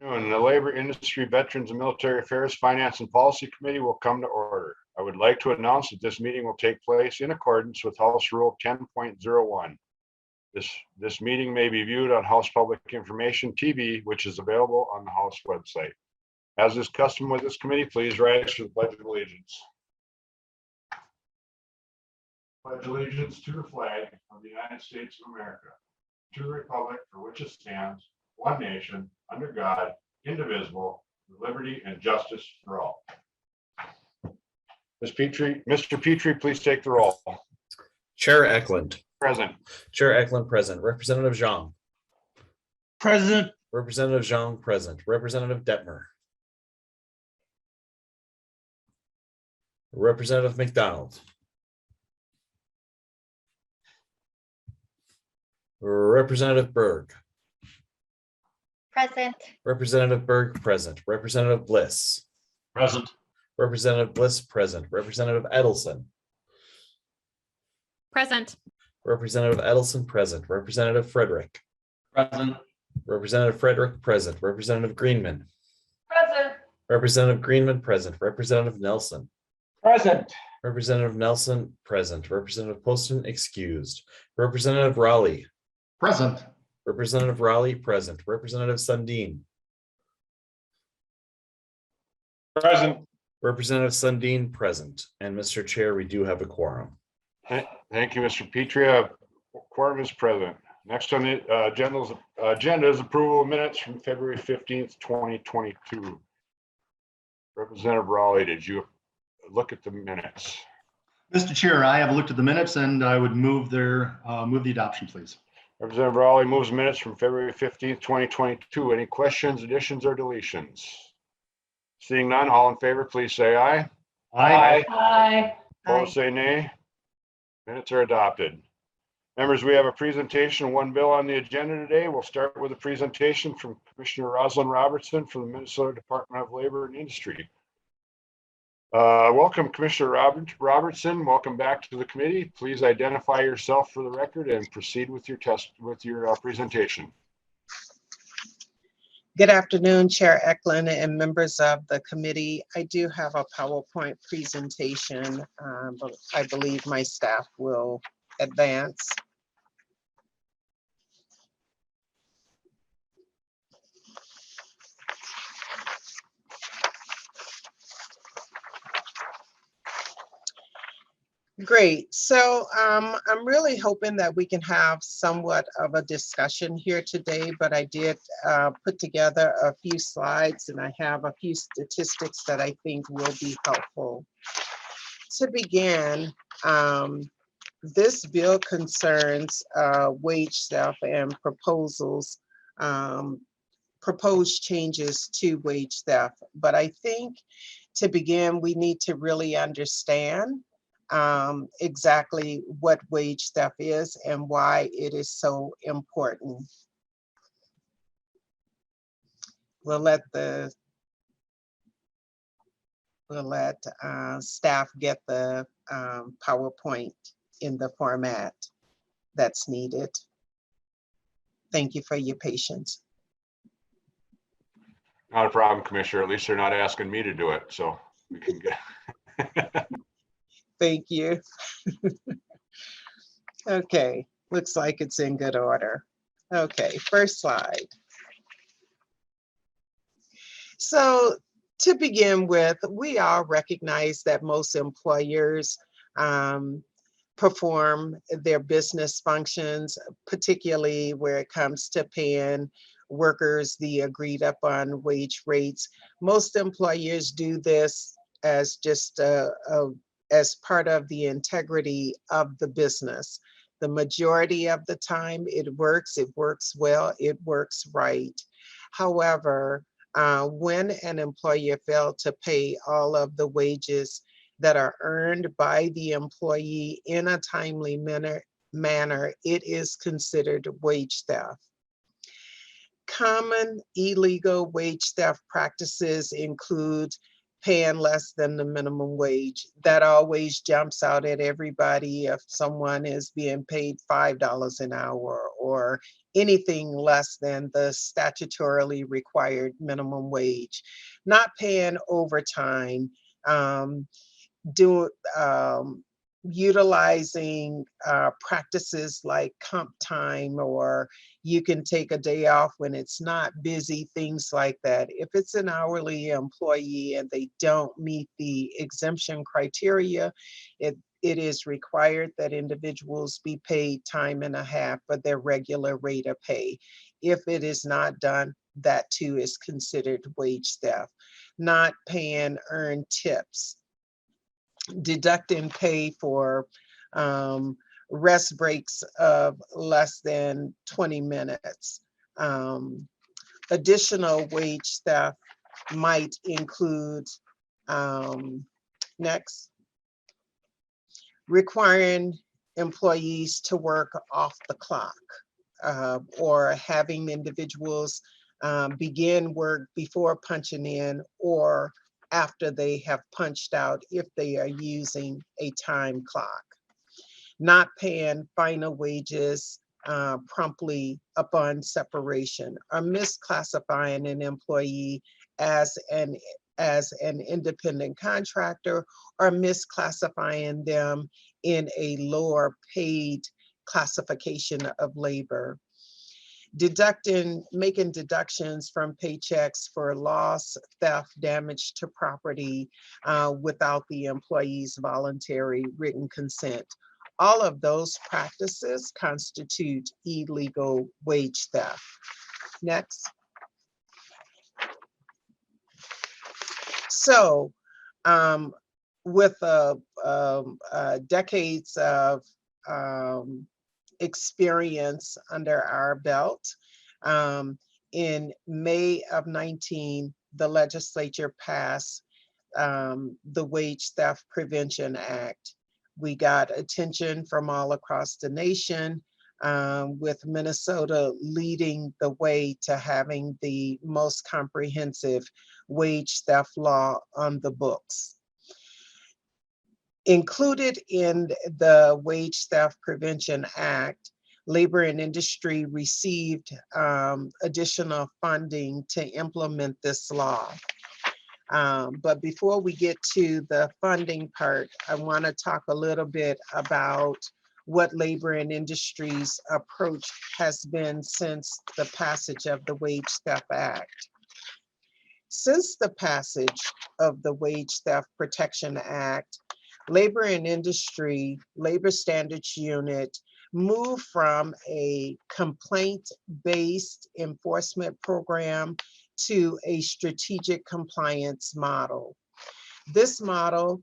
And the Labor, Industry, Veterans, and Military Affairs Finance and Policy Committee will come to order. I would like to announce that this meeting will take place in accordance with House Rule 10.01. This meeting may be viewed on House Public Information TV, which is available on the House website. As is custom with this committee, please rise for the Pledge of Allegiance. Pledge allegiance to the flag of the United States of America, to the republic for which it stands, one nation, under God, indivisible, with liberty and justice for all. Mr. Petrie, please take the roll. Chair Eklund. Present. Chair Eklund present. Representative Zhang. Present. Representative Zhang present. Representative Detmer. Representative McDonald. Representative Berg. Present. Representative Berg present. Representative Bliss. Present. Representative Bliss present. Representative Edelson. Present. Representative Edelson present. Representative Frederick. Present. Representative Frederick present. Representative Greenman. Present. Representative Greenman present. Representative Nelson. Present. Representative Nelson present. Representative Poston excused. Representative Raleigh. Present. Representative Raleigh present. Representative Sundin. Present. Representative Sundin present. And Mr. Chair, we do have a quorum. Thank you, Mr. Petrie. Quorum is present. Next on the agenda is approval of minutes from February 15th, 2022. Representative Raleigh, did you look at the minutes? Mr. Chair, I have looked at the minutes and I would move the adoption, please. Representative Raleigh moves minutes from February 15th, 2022. Any questions, additions, or deletions? Seeing none, all in favor, please say aye. Aye. Aye. Opposed, say nay. Minutes are adopted. Members, we have a presentation of one bill on the agenda today. We'll start with a presentation from Commissioner Rosalind Robertson from the Minnesota Department of Labor and Industry. Welcome, Commissioner Robertson. Welcome back to the committee. Please identify yourself for the record and proceed with your presentation. Good afternoon, Chair Eklund and members of the committee. I do have a PowerPoint presentation, but I believe my staff will advance. Great. So I'm really hoping that we can have somewhat of a discussion here today, but I did put together a few slides and I have a few statistics that I think will be helpful. To begin, this bill concerns wage theft and proposed changes to wage theft. But I think to begin, we need to really understand exactly what wage theft is and why it is so important. We'll let staff get the PowerPoint in the format that's needed. Thank you for your patience. Not a problem, Commissioner. At least they're not asking me to do it, so we can get. Thank you. Okay, looks like it's in good order. Okay, first slide. So to begin with, we all recognize that most employers perform their business functions, particularly where it comes to paying workers the agreed upon wage rates. Most employers do this as just as part of the integrity of the business. The majority of the time it works well, it works right. However, when an employer fails to pay all of the wages that are earned by the employee in a timely manner, it is considered wage theft. Common illegal wage theft practices include paying less than the minimum wage. That always jumps out at everybody if someone is being paid $5 an hour or anything less than the statutorily required minimum wage, not paying overtime, do utilizing practices like comp time, or you can take a day off when it's not busy, things like that. If it's an hourly employee and they don't meet the exemption criteria, it is required that individuals be paid time and a half for their regular rate of pay. If it is not done, that too is considered wage theft. Not paying earned tips, deducting pay for rest breaks of less than 20 minutes. Additional wage theft might include, next, requiring employees to work off the clock, or having individuals begin work before punching in or after they have punched out if they are using a time clock. Not paying final wages promptly upon separation, or misclassifying an employee as an independent contractor, or misclassifying them in a lower paid classification of labor. Making deductions from paychecks for loss, theft, damage to property without the employee's voluntary written consent. All of those practices constitute illegal wage theft. Next. So, with decades of experience under our belt, in May of 19, the legislature passed the Wage Theft Prevention Act. We got attention from all across the nation, with Minnesota leading the way to having the most comprehensive wage theft law on the books. Included in the Wage Theft Prevention Act, Labor and Industry received additional funding to implement this law. But before we get to the funding part, I want to talk a little bit about what Labor and Industry's approach has been since the passage of the Wage Theft Act. Since the passage of the Wage Theft Protection Act, Labor and Industry, Labor Standards Unit moved from a complaint-based enforcement program to a strategic compliance model. This model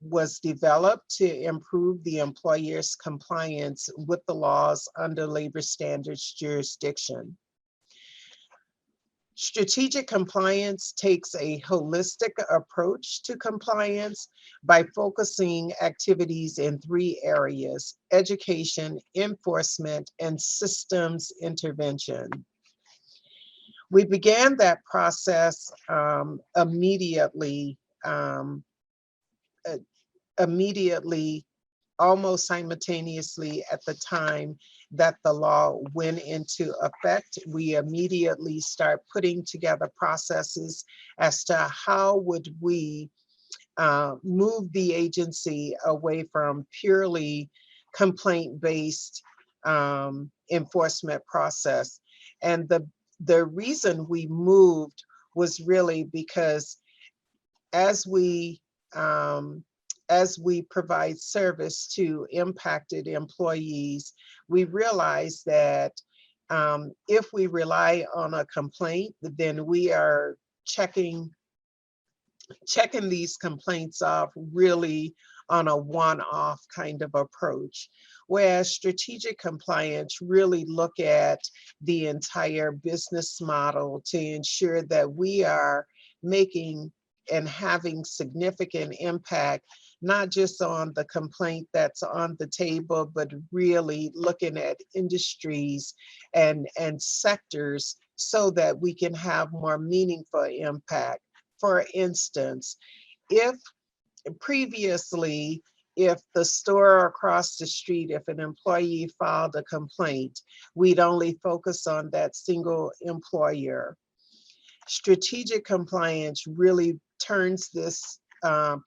was developed to improve the employer's compliance with the laws under labor standards jurisdiction. Strategic compliance takes a holistic approach to compliance by focusing activities in 3 areas: education, enforcement, and systems intervention. We began that process immediately, almost simultaneously at the time that the law went into effect. We immediately start putting together processes as to how would we move the agency away from purely complaint-based enforcement process. And the reason we moved was really because as we provide service to impacted employees, we realize that if we rely on a complaint, then we are checking these complaints off really on a one-off kind of approach. Whereas strategic compliance really look at the entire business model to ensure that we are making and having significant impact, not just on the complaint that's on the table, but really looking at industries and sectors so that we can have more meaningful impact. For instance, if previously if the store across the street, if an employee filed a complaint, we'd only focus on that single employer. Strategic compliance really turns this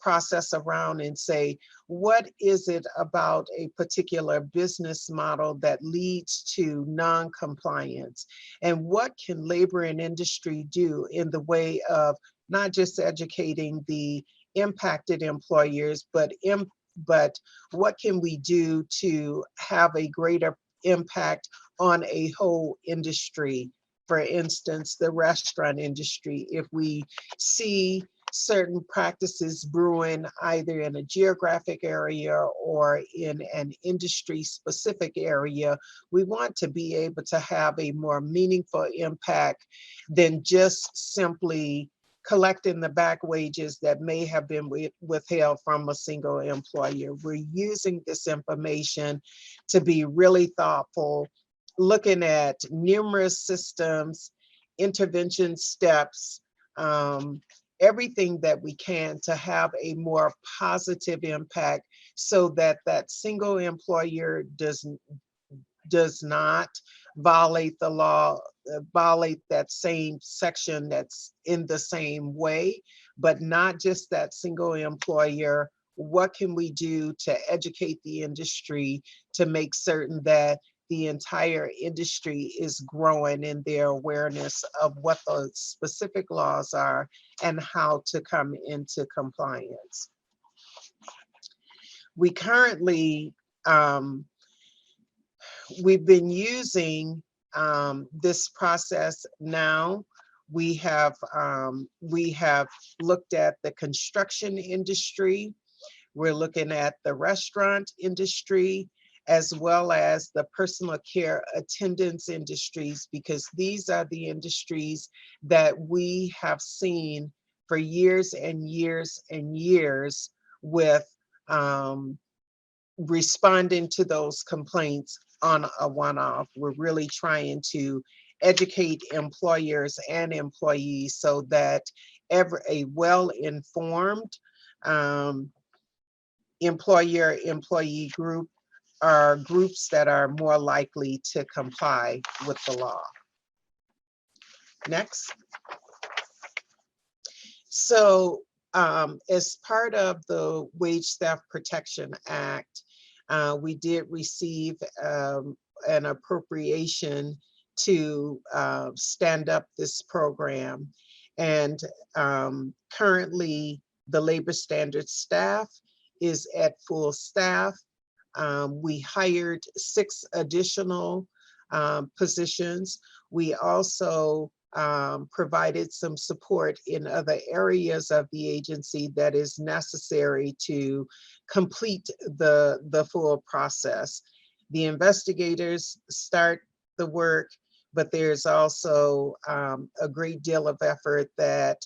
process around and say, what is it about a particular business model that leads to non-compliance? And what can labor and industry do in the way of not just educating the impacted employers, but what can we do to have a greater impact on a whole industry? For instance, the restaurant industry, if we see certain practices brewing either in a geographic area or in an industry specific area, we want to be able to have a more meaningful impact than just simply collecting the back wages that may have been withheld from a single employer. We're using this information to be really thoughtful, looking at numerous systems, intervention steps, everything that we can to have a more positive impact so that that single employer does not violate the law, violate that same section that's in the same way, but not just that single employer. What can we do to educate the industry to make certain that the entire industry is growing in their awareness of what the specific laws are and how to come into compliance? We currently, we've been using this process now. We have looked at the construction industry. We're looking at the restaurant industry, as well as the personal care attendance industries, because these are the industries that we have seen for years and years and years with responding to those complaints on a one-off. We're really trying to educate employers and employees so that a well-informed employer-employee group are groups that are more likely to comply with the law. Next. So as part of the Wage Theft Protection Act, we did receive an appropriation to stand up this program. And currently the labor standards staff is at full staff. We hired 6 additional positions. We also provided some support in other areas of the agency that is necessary to complete the full process. The investigators start the work, but there's also a great deal of effort that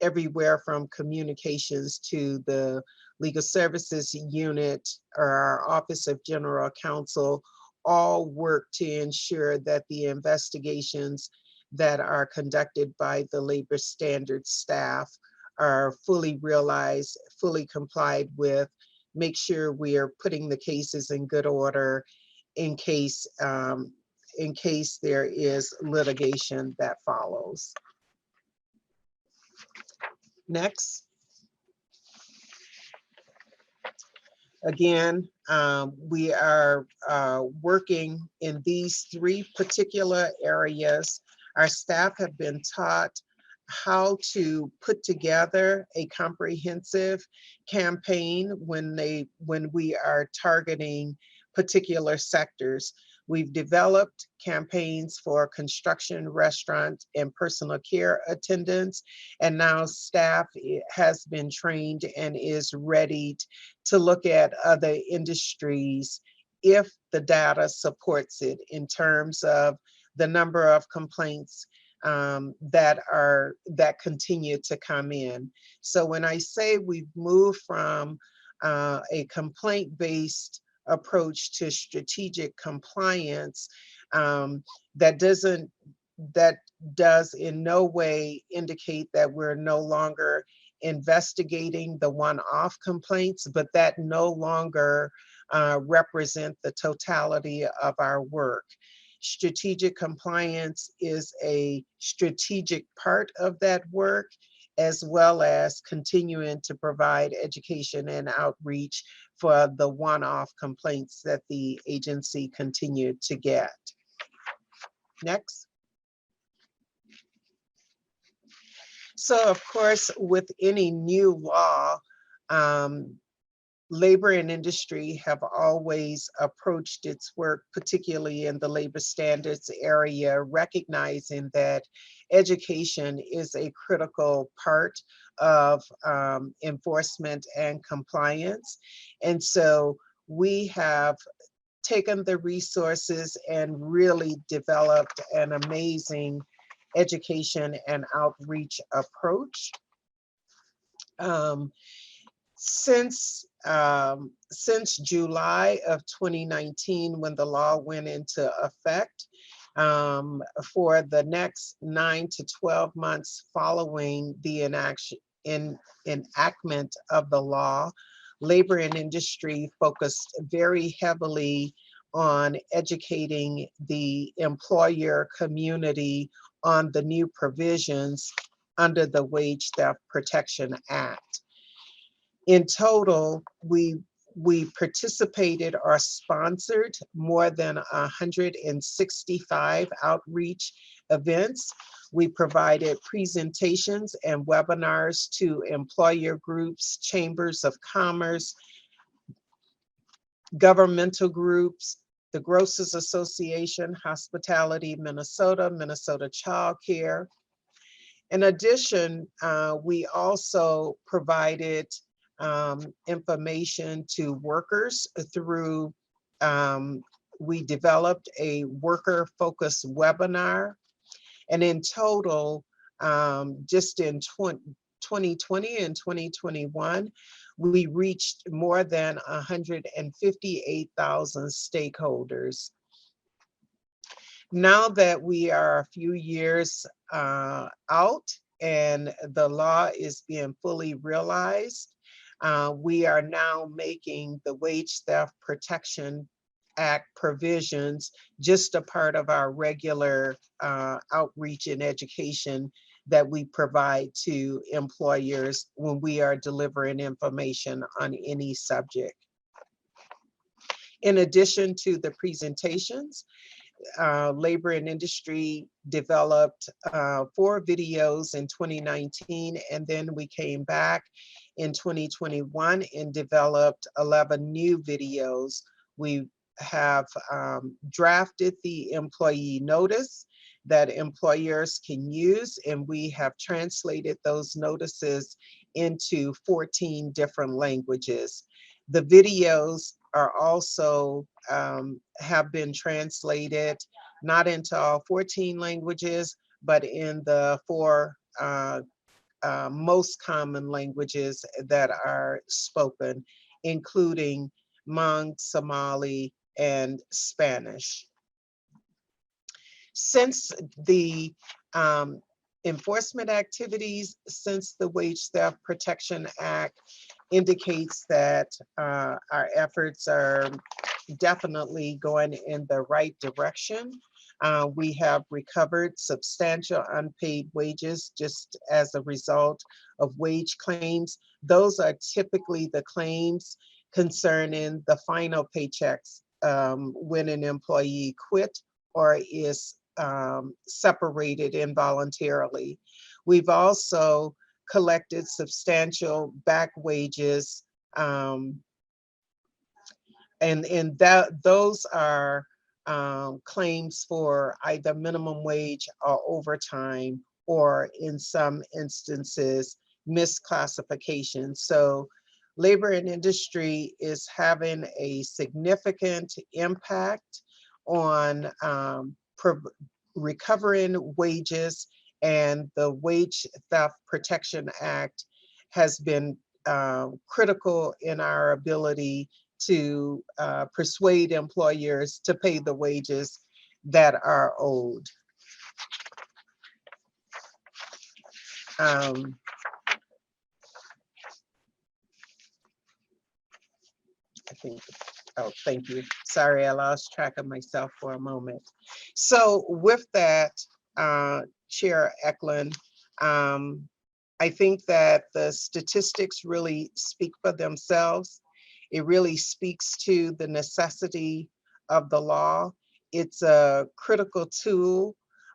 everywhere from communications to the Legal Services Unit or our Office of General Counsel all work to ensure that the investigations that are conducted by the labor standards staff are fully realized, fully complied with, make sure we are putting the cases in good order in case there is litigation that follows. Next. Again, we are working in these 3 particular areas. Our staff have been taught how to put together a comprehensive campaign when we are targeting particular sectors. We've developed campaigns for construction, restaurant, and personal care attendants, and now staff has been trained and is ready to look at other industries if the data supports it in terms of the number of complaints that continue to come in. So when I say we've moved from a complaint-based approach to strategic compliance, that does in no way indicate that we're no longer investigating the one-off complaints, but that no longer represent the totality of our work. Strategic compliance is a strategic part of that work, as well as continuing to provide education and outreach for the one-off complaints that the agency continued to get. Next. So of course, with any new law, labor and industry have always approached its work, particularly in the labor standards area, recognizing that education is a critical part of enforcement and compliance. And so we have taken the resources and really developed an amazing education and outreach approach. Since July of 2019, when the law went into effect, for the next 9 to 12 months following the enactment of the law, labor and industry focused very heavily on educating the employer community on the new provisions under the Wage Theft Protection Act. In total, we participated or sponsored more than 165 outreach events. We provided presentations and webinars to employer groups, chambers of commerce, governmental groups, the Grocers Association, Hospitality Minnesota, Minnesota Child Care. In addition, we also provided information to workers through, we developed a worker-focused webinar. And in total, just in 2020 and 2021, we reached more than 158,000 stakeholders. Now that we are a few years out and the law is being fully realized, we are now making the Wage Theft Protection Act provisions just a part of our regular outreach and education that we provide to employers when we are delivering information on any subject. In addition to the presentations, labor and industry developed 4 videos in 2019, and then we came back in 2021 and developed 11 new videos. We have drafted the employee notice that employers can use, and we have translated those notices into 14 different languages. The videos are also have been translated not into all 14 languages, but in the 4 most common languages that are spoken, including Hmong, Somali, and Spanish. Since the enforcement activities since the Wage Theft Protection Act indicates that our efforts are definitely going in the right direction. We have recovered substantial unpaid wages just as a result of wage claims. Those are typically the claims concerning the final paychecks when an employee quit or is separated involuntarily. We've also collected substantial back wages, and those are claims for either minimum wage or overtime, or in some instances, misclassification. So labor and industry is having a significant impact on recovering wages, and the Wage Theft Protection Act has been critical in our ability to persuade employers to pay the wages that are owed. think, oh, thank you. Sorry, I lost track of myself for a moment. So with that, Chair Eklund, I think that the statistics really speak for themselves. It really speaks to the necessity of the law. It's a critical tool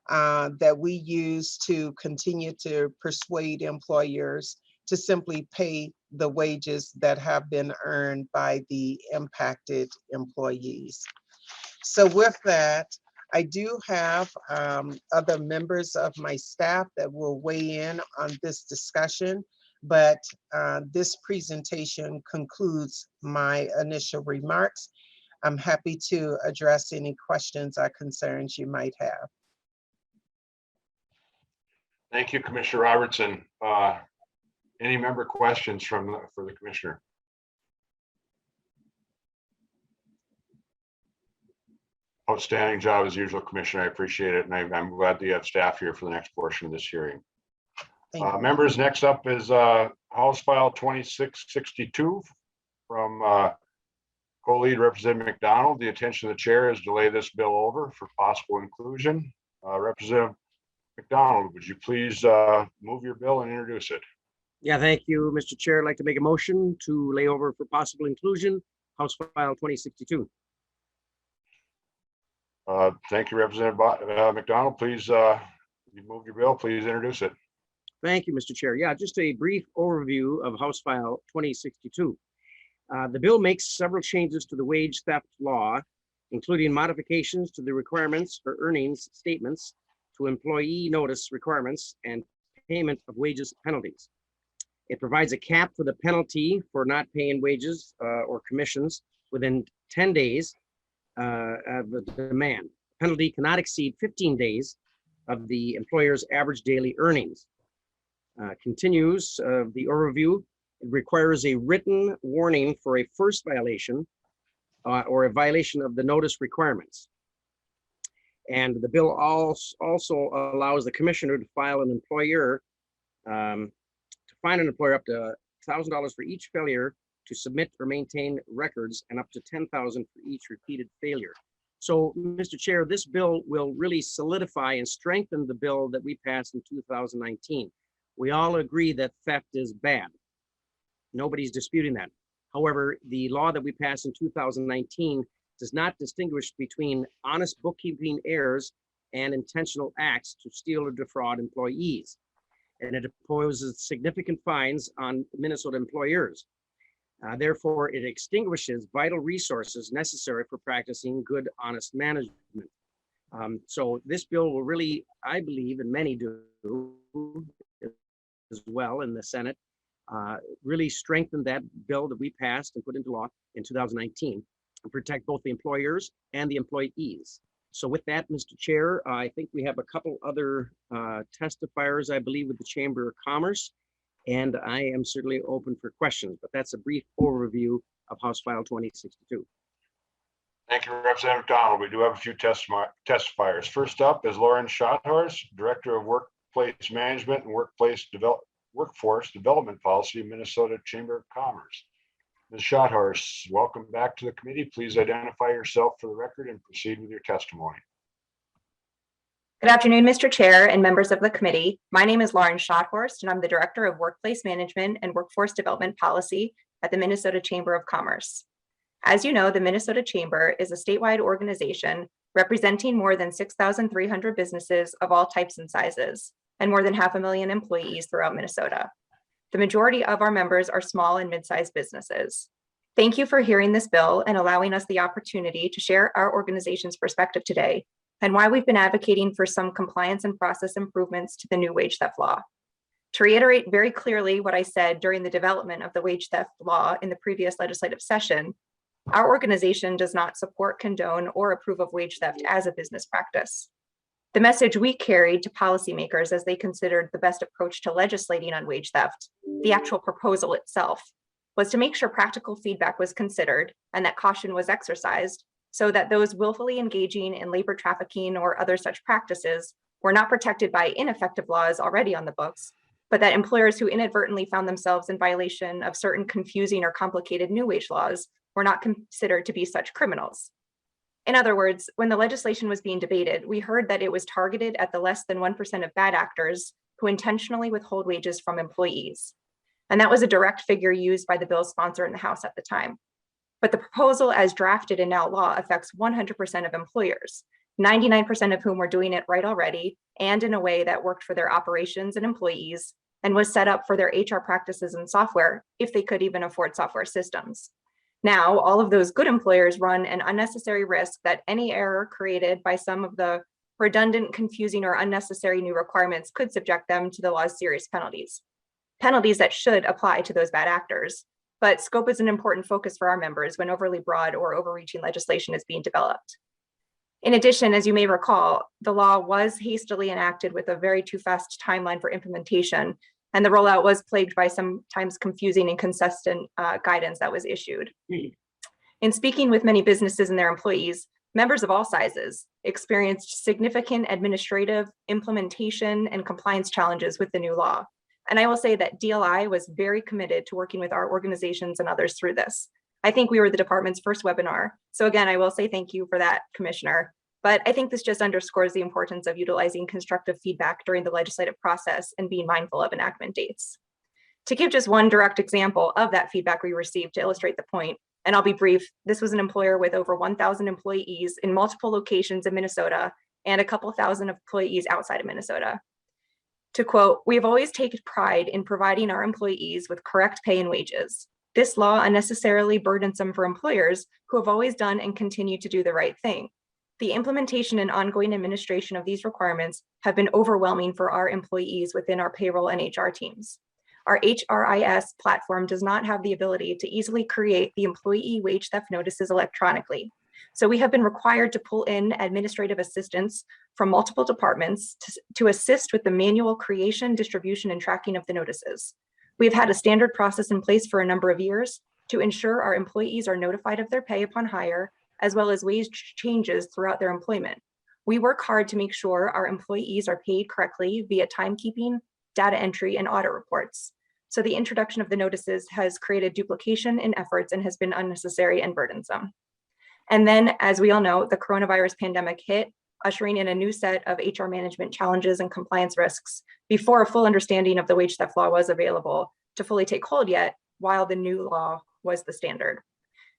that we use to continue to persuade employers to simply pay the wages that have been earned by the impacted employees. So with that, I do have other members of my staff that will weigh in on this discussion, but this presentation concludes my initial remarks. I'm happy to address any questions or concerns you might have. Thank you, Commissioner Robertson. Any member questions for the commissioner? Outstanding job as usual, Commissioner. I appreciate it. And I'm glad that you have staff here for the next portion of this hearing. Members, next up is House File 2662 from co-lead Representative McDonald. The intention of the chair is to lay this bill over for possible inclusion. Representative McDonald, would you please move your bill and introduce it? Yeah, thank you, Mr. Chair. I'd like to make a motion to lay over for possible inclusion, House File 2062. Thank you, Representative McDonald. Please, you move your bill. Please introduce it. Thank you, Mr. Chair. Yeah, just a brief overview of House File 2062. The bill makes several changes to the wage theft law, including modifications to the requirements for earnings statements, to employee notice requirements, and payment of wages penalties. It provides a cap for the penalty for not paying wages or commissions within 10 days of the demand. Penalty cannot exceed 15 days of the employer's average daily earnings. Continues the overview. It requires a written warning for a first violation or a violation of the notice requirements. And the bill also allows the commissioner to file an employer, fine an employer up to $1,000 for each failure to submit or maintain records, and up to $10,000 for each repeated failure. So, Mr. Chair, this bill will really solidify and strengthen the bill that we passed in 2019. We all agree that theft is bad. Nobody's disputing that. However, the law that we passed in 2019 does not distinguish between honest bookkeeping errors and intentional acts to steal or defraud employees. And it imposes significant fines on Minnesota employers. Therefore, it extinguishes vital resources necessary for practicing good, honest management. So this bill will really, I believe, and many do as well in the Senate, really strengthen that bill that we passed and put into law in 2019 and protect both the employers and the employees. So with that, Mr. Chair, I think we have a couple other testifiers, I believe, with the Chamber of Commerce, and I am certainly open for questions, but that's a brief overview of House File 2062. Thank you, Representative McDonald. We do have a few testifiers. First up is Lauren Schotthorst, Director of Workplace Management and Workforce Development Policy, Minnesota Chamber of Commerce. Ms. Schotthorst, welcome back to the committee. Please identify yourself for the record and proceed with your testimony. Good afternoon, Mr. Chair and members of the committee. My name is Lauren Schotthorst, and I'm the Director of Workplace Management and Workforce Development Policy at the Minnesota Chamber of Commerce. As you know, the Minnesota Chamber is a statewide organization representing more than 6,300 businesses of all types and sizes, and more than 500,000 employees throughout Minnesota. The majority of our members are small and mid-sized businesses. Thank you for hearing this bill and allowing us the opportunity to share our organization's perspective today and why we've been advocating for some compliance and process improvements to the new wage theft law. To reiterate very clearly what I said during the development of the wage theft law in the previous legislative session, our organization does not support, condone, or approve of wage theft as a business practice. The message we carried to policymakers as they considered the best approach to legislating on wage theft, the actual proposal itself, was to make sure practical feedback was considered and that caution was exercised so that those willfully engaging in labor trafficking or other such practices were not protected by ineffective laws already on the books, but that employers who inadvertently found themselves in violation of certain confusing or complicated new wage laws were not considered to be such criminals. In other words, when the legislation was being debated, we heard that it was targeted at the less than 1% of bad actors who intentionally withhold wages from employees. And that was a direct figure used by the bill's sponsor in the House at the time. But the proposal as drafted and now law affects 100% of employers, 99% of whom were doing it right already and in a way that worked for their operations and employees and was set up for their HR practices and software if they could even afford software systems. Now, all of those good employers run an unnecessary risk that any error created by some of the redundant, confusing, or unnecessary new requirements could subject them to the law's serious penalties. Penalties that should apply to those bad actors. But scope is an important focus for our members when overly broad or overreaching legislation is being developed. In addition, as you may recall, the law was hastily enacted with a very too fast timeline for implementation, and the rollout was plagued by sometimes confusing and inconsistent guidance that was issued. In speaking with many businesses and their employees, members of all sizes experienced significant administrative, implementation, and compliance challenges with the new law. And I will say that DLI was very committed to working with our organizations and others through this. I think we were the department's first webinar. So again, I will say thank you for that, Commissioner. But I think this just underscores the importance of utilizing constructive feedback during the legislative process and being mindful of enactment dates. To give just one direct example of that feedback we received to illustrate the point, and I'll be brief, this was an employer with over 1,000 employees in multiple locations in Minnesota and a couple thousand employees outside of Minnesota. To quote, "We have always taken pride in providing our employees with correct pay and wages. This law unnecessarily burdensome for employers who have always done and continue to do the right thing. The implementation and ongoing administration of these requirements have been overwhelming for our employees within our payroll and HR teams. Our HRIS platform does not have the ability to easily create the employee wage theft notices electronically. So we have been required to pull in administrative assistance from multiple departments to assist with the manual creation, distribution, and tracking of the notices. We've had a standard process in place for a number of years to ensure our employees are notified of their pay upon hire, as well as wage changes throughout their employment. We work hard to make sure our employees are paid correctly via timekeeping, data entry, and audit reports. So the introduction of the notices has created duplication in efforts and has been unnecessary and burdensome. And then, as we all know, the coronavirus pandemic hit, ushering in a new set of HR management challenges and compliance risks before a full understanding of the wage theft law was available to fully take hold yet, while the new law was the standard.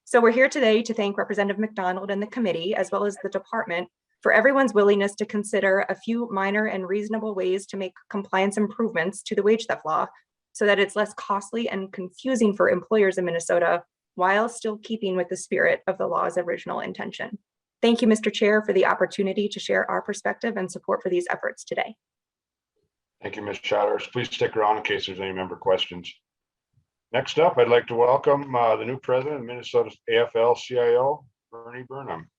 So we're here today to thank Representative McDonald and the committee, as well as the department, for everyone's willingness to consider a few minor and reasonable ways to make compliance improvements to the wage theft law so that it's less costly and confusing for employers in Minnesota, while still keeping with the spirit of the law's original intention. Thank you, Mr. Chair, for the opportunity to share our perspective and support for these efforts today. Thank you, Ms. Shouters. Please stick around in case there's any member questions. Next up, I'd like to welcome the new president of Minnesota's AFL-CIO, Bernie Burnham.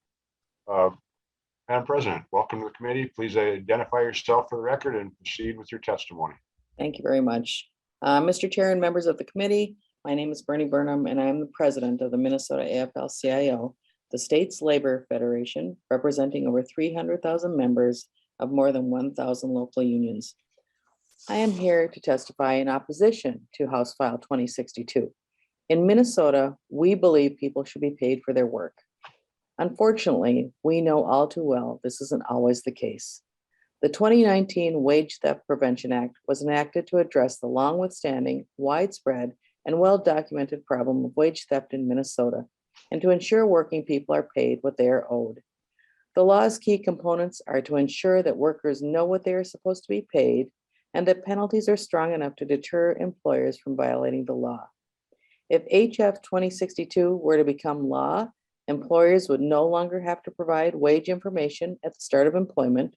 Madam President, welcome to the committee. Please identify yourself for the record and proceed with your testimony. Thank you very much. Mr. Chair and members of the committee, my name is Bernie Burnham, and I am the president of the Minnesota AFL-CIO, the state's labor federation, representing over 300,000 members of more than 1,000 local unions. I am here to testify in opposition to House File 2062. In Minnesota, we believe people should be paid for their work. Unfortunately, we know all too well this isn't always the case. The 2019 Wage Theft Prevention Act was enacted to address the long-withstanding, widespread, and well-documented problem of wage theft in Minnesota, and to ensure working people are paid what they are owed. The law's key components are to ensure that workers know what they are supposed to be paid, and that penalties are strong enough to deter employers from violating the law. If HF 2062 were to become law, employers would no longer have to provide wage information at the start of employment,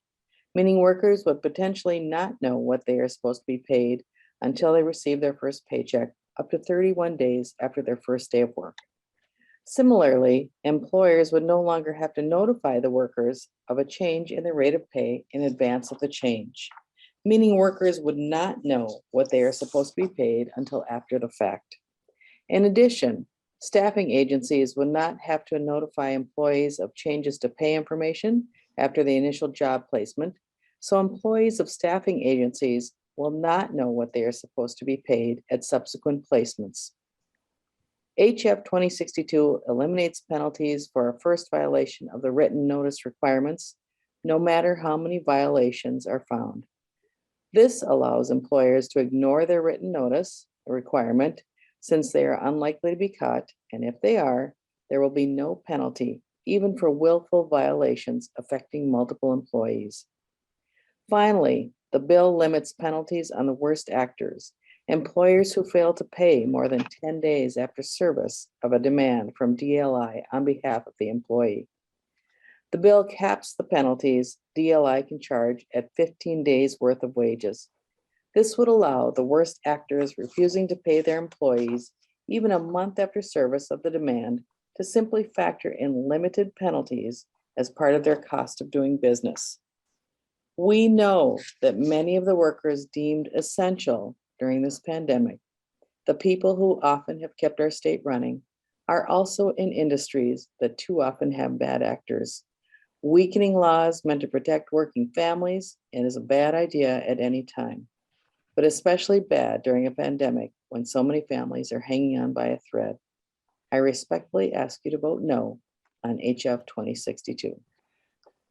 meaning workers would potentially not know what they are supposed to be paid until they receive their first paycheck, up to 31 days after their first day of work. Similarly, employers would no longer have to notify the workers of a change in the rate of pay in advance of the change, meaning workers would not know what they are supposed to be paid until after the fact. In addition, staffing agencies would not have to notify employees of changes to pay information after the initial job placement, so employees of staffing agencies will not know what they are supposed to be paid at subsequent placements. HF 2062 eliminates penalties for a first violation of the written notice requirements, no matter how many violations are found. This allows employers to ignore their written notice requirement since they are unlikely to be caught, and if they are, there will be no penalty, even for willful violations affecting multiple employees. Finally, the bill limits penalties on the worst actors, employers who fail to pay more than 10 days after service of a demand from DLI on behalf of the employee. The bill caps the penalties DLI can charge at 15 days worth of wages. This would allow the worst actors refusing to pay their employees even a month after service of the demand to simply factor in limited penalties as part of their cost of doing business. We know that many of the workers deemed essential during this pandemic, the people who often have kept our state running, are also in industries that too often have bad actors. Weakening laws meant to protect working families is a bad idea at any time, but especially bad during a pandemic when so many families are hanging on by a thread. I respectfully ask you to vote no on HF 2062.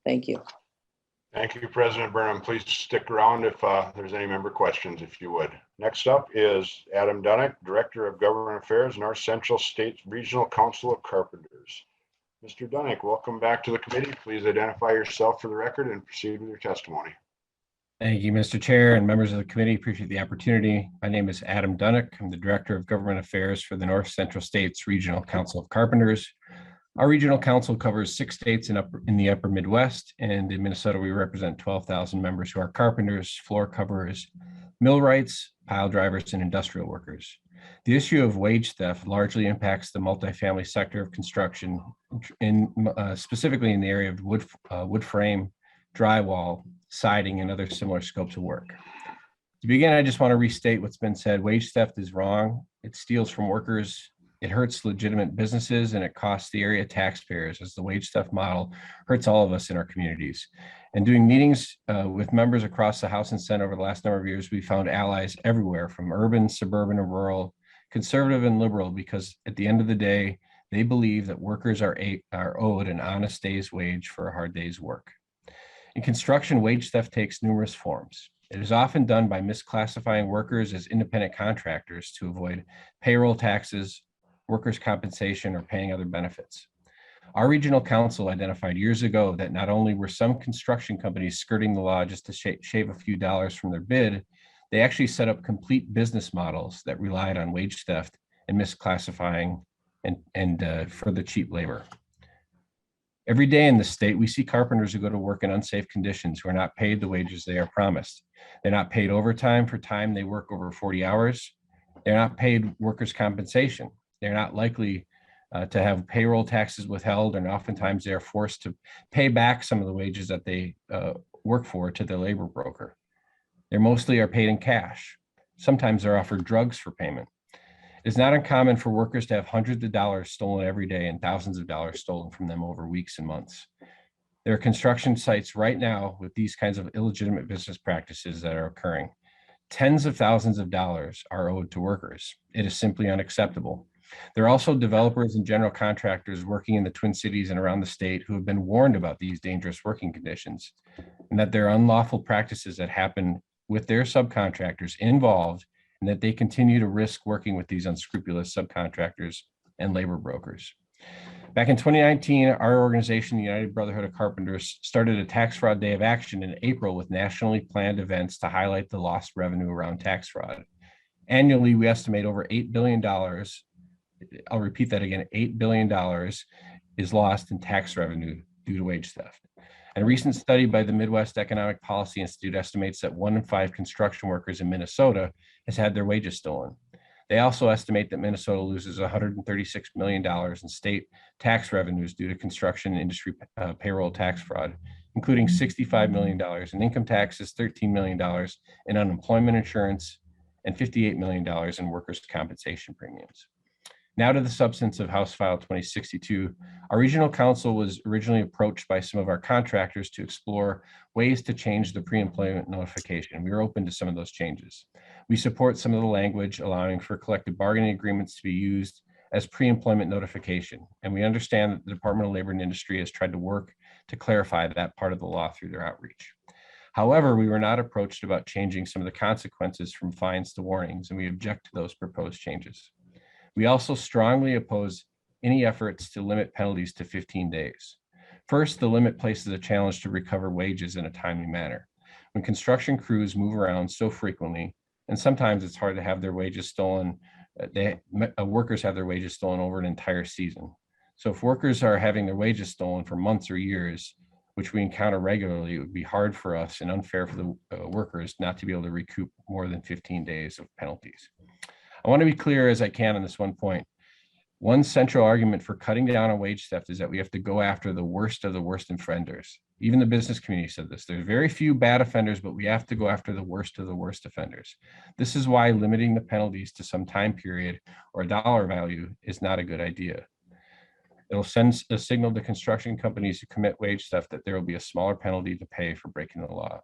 Thank you. Thank you, President Burnham. Please stick around if there's any member questions, if you would. Next up is Adam Dunnick, Director of Government Affairs, North Central States Regional Council of Carpenters. Mr. Dunnick, welcome back to the committee. Please identify yourself for the record and proceed with your testimony. Thank you, Mr. Chair and members of the committee. Appreciate the opportunity. My name is Adam Dunnick. I'm the Director of Government Affairs for the North Central States Regional Council of Carpenters. Our regional council covers 6 states in the upper Midwest, and in Minnesota, we represent 12,000 members who are carpenters, floor coverers, millwrights, pile drivers, and industrial workers. The issue of wage theft largely impacts the multifamily sector of construction, specifically in the area of wood frame, drywall, siding, and other similar scopes of work. To begin, I just want to restate what's been said. Wage theft is wrong. It steals from workers. It hurts legitimate businesses, and it costs the area taxpayers, as the wage theft model hurts all of us in our communities. And doing meetings with members across the House and Senate over the last number of years, we found allies everywhere, from urban, suburban, and rural, conservative and liberal, because at the end of the day, they believe that workers are owed an honest day's wage for a hard day's work. In construction, wage theft takes numerous forms. It is often done by misclassifying workers as independent contractors to avoid payroll taxes, workers' compensation, or paying other benefits. Our regional council identified years ago that not only were some construction companies skirting the law just to shave a few dollars from their bid, they actually set up complete business models that relied on wage theft and misclassifying and for the cheap labor. Every day in the state, we see carpenters who go to work in unsafe conditions who are not paid the wages they are promised. They're not paid overtime for time they work over 40 hours. They're not paid workers' compensation. They're not likely to have payroll taxes withheld, and oftentimes they are forced to pay back some of the wages that they work for to their labor broker. They mostly are paid in cash. Sometimes they're offered drugs for payment. It's not uncommon for workers to have hundreds of dollars stolen every day and thousands of dollars stolen from them over weeks and months. There are construction sites right now with these kinds of illegitimate business practices that are occurring. Tens of thousands of dollars are owed to workers. It is simply unacceptable. There are also developers and general contractors working in the Twin Cities and around the state who have been warned about these dangerous working conditions, and that there are unlawful practices that happen with their subcontractors involved, and that they continue to risk working with these unscrupulous subcontractors and labor brokers. Back in 2019, our organization, the United Brotherhood of Carpenters, started a tax fraud day of action in April with nationally planned events to highlight the lost revenue around tax fraud. Annually, we estimate over $8 billion. I'll repeat that again, $8 billion is lost in tax revenue due to wage theft. And a recent study by the Midwest Economic Policy Institute estimates that 1 in 5 construction workers in Minnesota has had their wages stolen. They also estimate that Minnesota loses $136 million in state tax revenues due to construction industry payroll tax fraud, including $65 million in income taxes, $13 million in unemployment insurance, and $58 million in workers' compensation premiums. Now to the substance of House File 2062. Our regional council was originally approached by some of our contractors to explore ways to change the pre-employment notification. We are open to some of those changes. We support some of the language allowing for collective bargaining agreements to be used as pre-employment notification. And we understand that the Department of Labor and Industry has tried to work to clarify that part of the law through their outreach. However, we were not approached about changing some of the consequences from fines to warnings, and we object to those proposed changes. We also strongly oppose any efforts to limit penalties to 15 days. First, the limit places a challenge to recover wages in a timely manner. When construction crews move around so frequently, and sometimes it's hard to have their wages stolen, workers have their wages stolen over an entire season. So if workers are having their wages stolen for months or years, which we encounter regularly, it would be hard for us and unfair for the workers not to be able to recoup more than 15 days of penalties. I want to be clear as I can on this one point. One central argument for cutting down on wage theft is that we have to go after the worst of the worst offenders. Even the business community said this. There's very few bad offenders, but we have to go after the worst of the worst offenders. This is why limiting the penalties to some time period or a dollar value is not a good idea. It'll send a signal to construction companies who commit wage theft that there will be a smaller penalty to pay for breaking the law.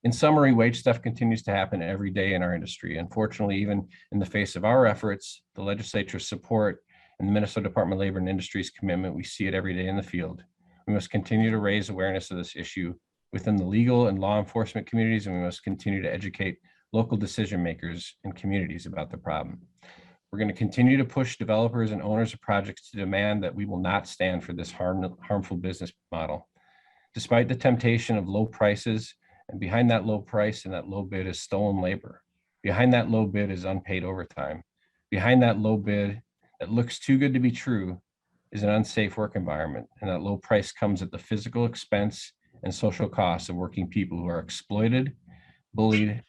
In summary, wage theft continues to happen every day in our industry. Unfortunately, even in the face of our efforts, the legislature's support, and the Minnesota Department of Labor and Industry's commitment, we see it every day in the field. We must continue to raise awareness of this issue within the legal and law enforcement communities, and we must continue to educate local decision makers and communities about the problem. We're going to continue to push developers and owners of projects to demand that we will not stand for this harmful business model. Despite the temptation of low prices, and behind that low price and that low bid is stolen labor. Behind that low bid is unpaid overtime. Behind that low bid that looks too good to be true is an unsafe work environment. And that low price comes at the physical expense and social costs of working people who are exploited, bullied,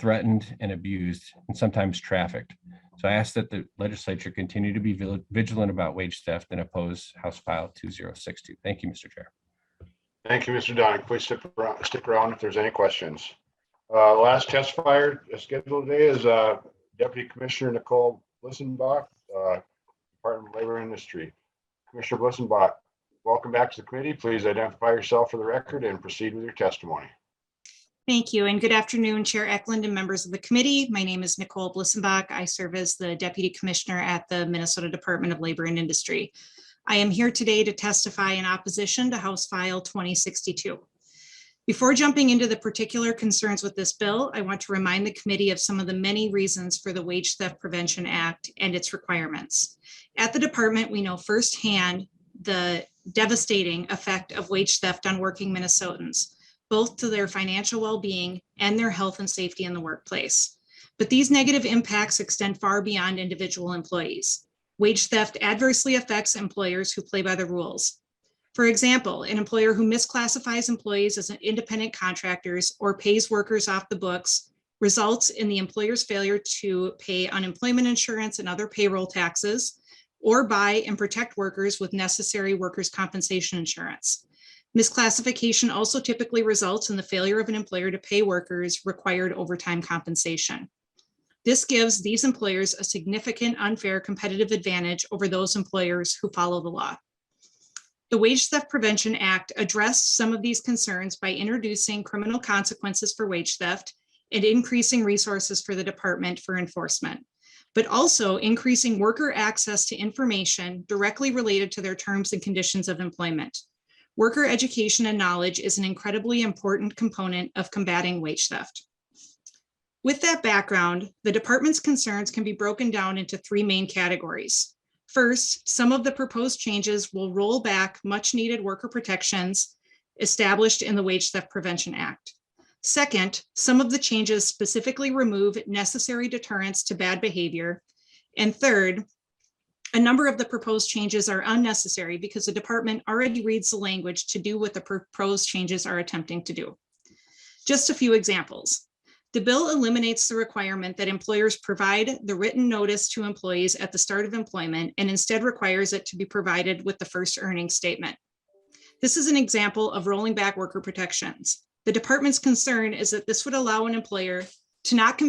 threatened, and abused, and sometimes trafficked. So I ask that the legislature continue to be vigilant about wage theft and oppose House File 2062. Thank you, Mr. Chair. Thank you, Mr. Donick. Please stick around if there's any questions. Last testifier scheduled today is Deputy Commissioner Nicole Blissenbach, Department of Labor and Industry. Commissioner Blissenbach, welcome back to the committee. Please identify yourself for the record and proceed with your testimony. Thank you, and good afternoon, Chair Eklund and members of the committee. My name is Nicole Blissenbach. I serve as the Deputy Commissioner at the Minnesota Department of Labor and Industry. I am here today to testify in opposition to House File 2062. Before jumping into the particular concerns with this bill, I want to remind the committee of some of the many reasons for the Wage Theft Prevention Act and its requirements. At the department, we know firsthand the devastating effect of wage theft on working Minnesotans, both to their financial well-being and their health and safety in the workplace. But these negative impacts extend far beyond individual employees. Wage theft adversely affects employers who play by the rules. For example, an employer who misclassifies employees as independent contractors or pays workers off the books results in the employer's failure to pay unemployment insurance and other payroll taxes, or buy and protect workers with necessary workers' compensation insurance. Misclassification also typically results in the failure of an employer to pay workers required overtime compensation. This gives these employers a significant unfair competitive advantage over those employers who follow the law. The Wage Theft Prevention Act addressed some of these concerns by introducing criminal consequences for wage theft and increasing resources for the department for enforcement, but also increasing worker access to information directly related to their terms and conditions of employment. Worker education and knowledge is an incredibly important component of combating wage theft. With that background, the department's concerns can be broken down into three main categories. First, some of the proposed changes will roll back much needed worker protections established in the Wage Theft Prevention Act. Second, some of the changes specifically remove necessary deterrents to bad behavior. And third, a number of the proposed changes are unnecessary because the department already reads the language to do what the proposed changes are attempting to do. Just a few examples. The bill eliminates the requirement that employers provide the written notice to employees at the start of employment and instead requires it to be provided with the first earnings statement. This is an example of rolling back worker protections. The department's concern is that this would allow an employer to not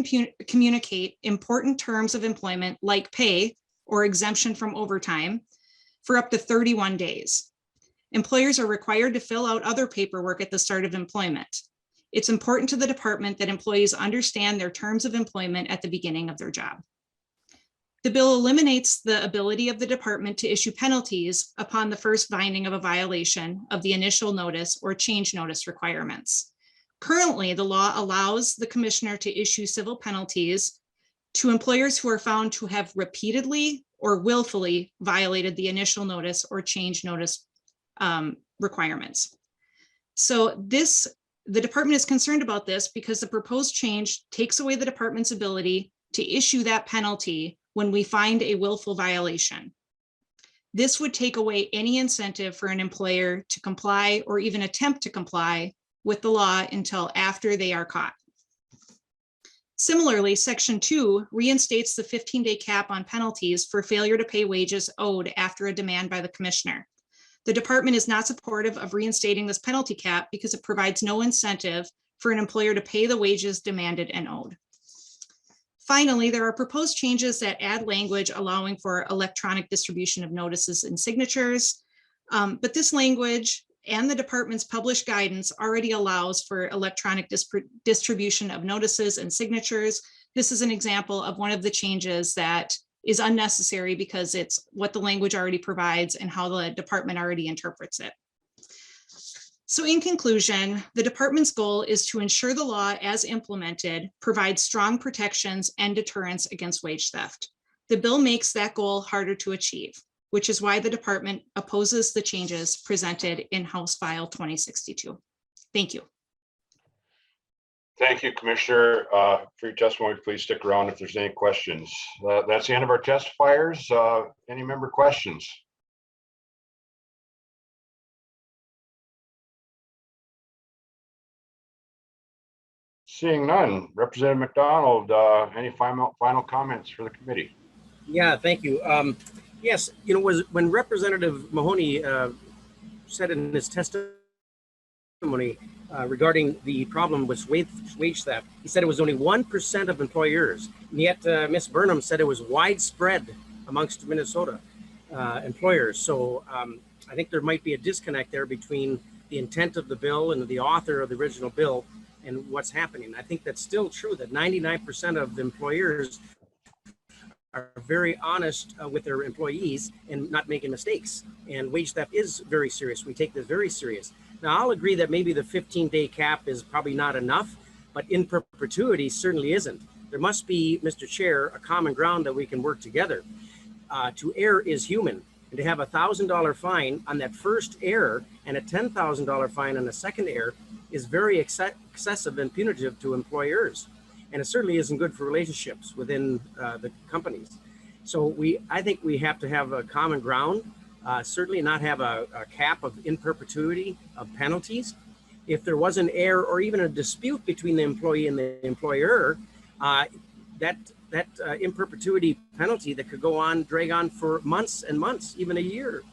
communicate important terms of employment like pay or exemption from overtime for up to 31 days. Employers are required to fill out other paperwork at the start of employment. It's important to the department that employees understand their terms of employment at the beginning of their job. The bill eliminates the ability of the department to issue penalties upon the first finding of a violation of the initial notice or change notice requirements. Currently, the law allows the commissioner to issue civil penalties to employers who are found to have repeatedly or willfully violated the initial notice or change notice requirements. So the department is concerned about this because the proposed change takes away the department's ability to issue that penalty when we find a willful violation. This would take away any incentive for an employer to comply or even attempt to comply with the law until after they are caught. Similarly, Section 2 reinstates the 15-day cap on penalties for failure to pay wages owed after a demand by the commissioner. The department is not supportive of reinstating this penalty cap because it provides no incentive for an employer to pay the wages demanded and owed. Finally, there are proposed changes that add language allowing for electronic distribution of notices and signatures. But this language and the department's published guidance already allows for electronic distribution of notices and signatures. This is an example of one of the changes that is unnecessary because it's what the language already provides and how the department already interprets it. So in conclusion, the department's goal is to ensure the law as implemented provides strong protections and deterrence against wage theft. The bill makes that goal harder to achieve, which is why the department opposes the changes presented in House File 2062. Thank you. Thank you, Commissioner, for your testimony. Please stick around if there's any questions. That's the end of our testifiers. Any member questions? Seeing none, Representative McDonald, any final comments for the committee? Yeah, thank you. Yes, when Representative Mahoney said in his testimony regarding the problem with wage theft, he said it was only 1% of employers, and yet Ms. Burnham said it was widespread amongst Minnesota employers. So I think there might be a disconnect there between the intent of the bill and the author of the original bill and what's happening. I think that's still true, that 99% of the employers are very honest with their employees and not making mistakes. And wage theft is very serious. We take this very serious. Now, I'll agree that maybe the 15-day cap is probably not enough, but in perpetuity certainly isn't. There must be, Mr. Chair, a common ground that we can work together. To err is human. And to have a $1,000 fine on that first error and a $10,000 fine on the second error is very excessive and punitive to employers. And it certainly isn't good for relationships within the companies. So I think we have to have a common ground, certainly not have a cap of in perpetuity of penalties. If there was an error or even a dispute between the employee and the employer, that in perpetuity penalty that could go on, drag on for months and months, even a year.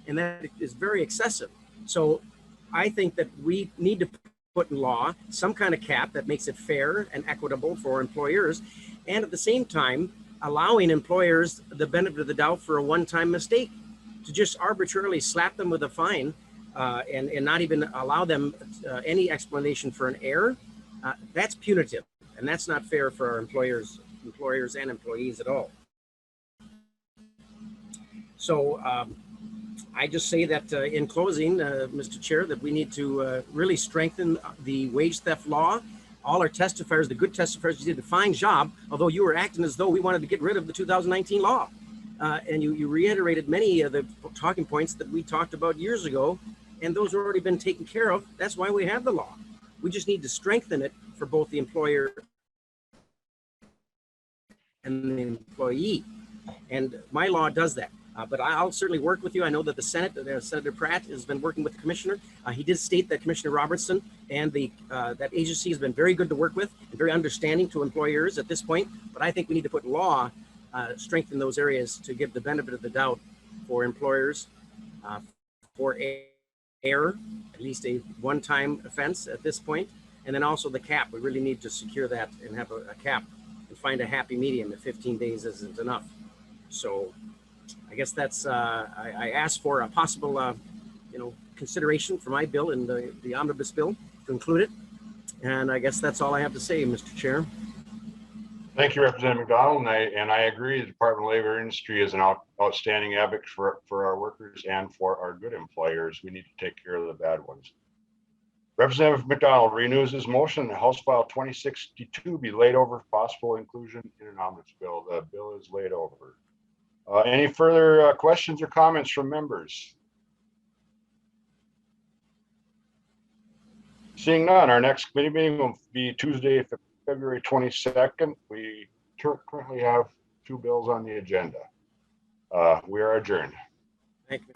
And that is very excessive. So I think that we need to put in law some kind of cap that makes it fair and equitable for employers. And at the same time, allowing employers the benefit of the doubt for a one-time mistake. To just arbitrarily slap them with a fine and not even allow them any explanation for an error, that's punitive. And that's not fair for our employers and employees at all. So I just say that in closing, Mr. Chair, that we need to really strengthen the wage theft law. All our testifiers, the good testifiers, you did a fine job, although you were acting as though we wanted to get rid of the 2019 law. And you reiterated many of the talking points that we talked about years ago, and those have already been taken care of. That's why we have the law. We just need to strengthen it for both the employer and the employee. And my law does that. But I'll certainly work with you. I know that the Senate, Senator Pratt has been working with the commissioner. He did state that Commissioner Robertson and that agency has been very good to work with and very understanding to employers at this point. But I think we need to put law, strengthen those areas to give the benefit of the doubt for employers for error, at least a one-time offense at this point. And then also the cap. We really need to secure that and have a cap and find a happy medium if 15 days isn't enough. So I guess that's, I asked for a possible, consideration for my bill and the omnibus bill to include it. And I guess that's all I have to say, Mr. Chair. Thank you, Representative McDonald, and I agree, the Department of Labor Industry is an outstanding advocate for our workers and for our good employers. We need to take care of the bad ones. Representative McDonald renews his motion that House File 2062 be laid over for possible inclusion in an omnibus bill. The bill is laid over. Any further questions or comments from members? Seeing none, our next committee meeting will be Tuesday, February 22nd. We currently have 2 bills on the agenda. We are adjourned. Thank you.